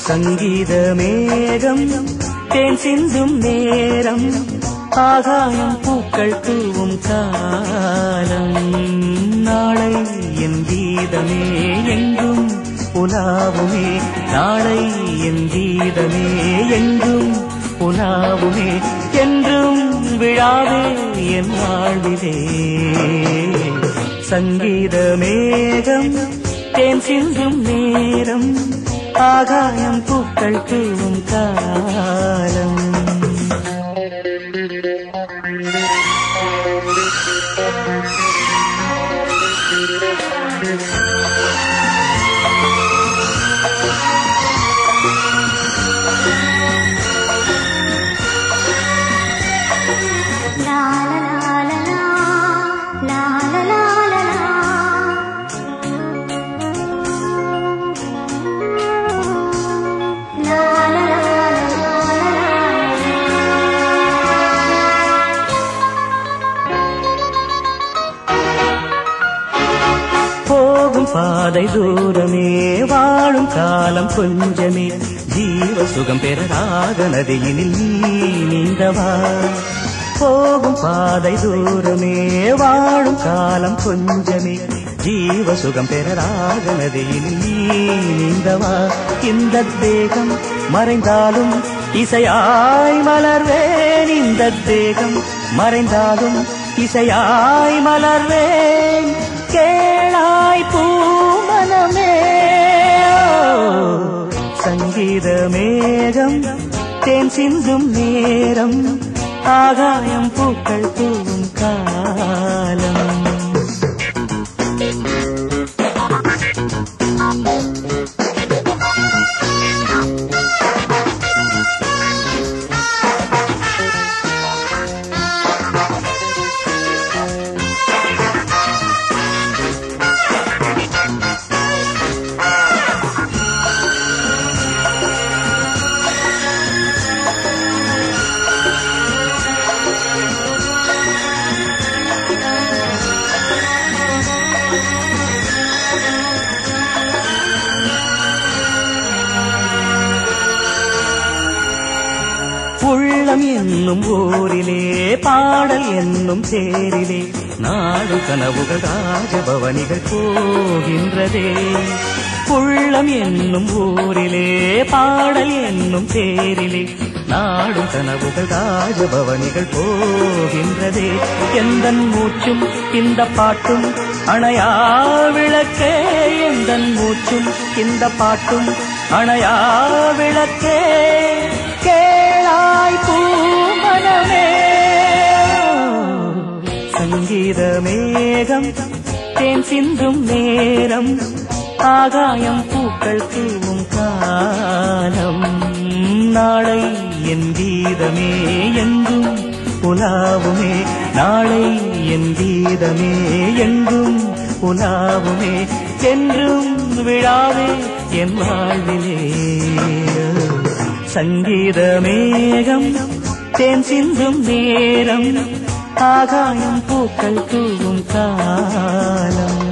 சங்கீத மேகம் தேன் சிந்தும் நேரம் ஆகாயம் பூக்கள் தூவும் காலம் நாளை என் கீதமே எங்கும் உலாவுமே நாளை என் கீதமே எங்கும் உலாவுமே என்றும் விழாவே என் வாழ்விலே சங்கீத மேகம் தேன் சிந்தும் நேரம் ஆகாயம் பூக்கள் தூவும் காலம் பாதை தூரமே வாழும் காலம் கொஞ்சமே ஜீவ சுகம் பெற ராக நதியினில் நீந்தவா போகும் பாதை தூரமே வாழும் காலம் கொஞ்சமே ஜீவ சுகம் பெற ராக நதியினில் நீந்தவா இந்த தேகம் மறைந்தாலும் இசையாய் மலர்வேன் இந்த தேகம் மறைந்தாலும் இசையாய் மலர்வேன் கேளாய் பூமனமே சங்கீத மேகம் தேன் சிந்தும் நேரம் ஆகாயம் பூக்கள் தூவும் காலம் உள்ளம் என்னும் ஊரிலே பாடல் என்னும் தேரிலே நாடு கனவுகள் ராஜபவனிகள் போகின்றதே உள்ளம் என்னும் ஊரிலே பாடல் என்னும் தேரிலே நாடும் கனவுகள் ராஜபவனிகள் போகின்றதே எந்தன் மூச்சும் இந்த பாட்டும் அணையா விளக்கே எந்தன் மூச்சும் இந்த பாட்டும் அணையா விளக்கே கேளாய் பூமனமே சங்கீத மேகம் தேன் சிந்தும் நேரம் ஆகாயம் பூக்கள் தூவும் காலம் நாளை என் கீதமே எங்கும் உலாவுமே நாளை என் கீதமே எங்கும் உலாவுமே என்றும் விழாவே என் வாழ்விலே சங்கீத மேகம் தேன் சிந்தும் நேரம் ஆகாயம் பூக்கள் தூவும் காலம்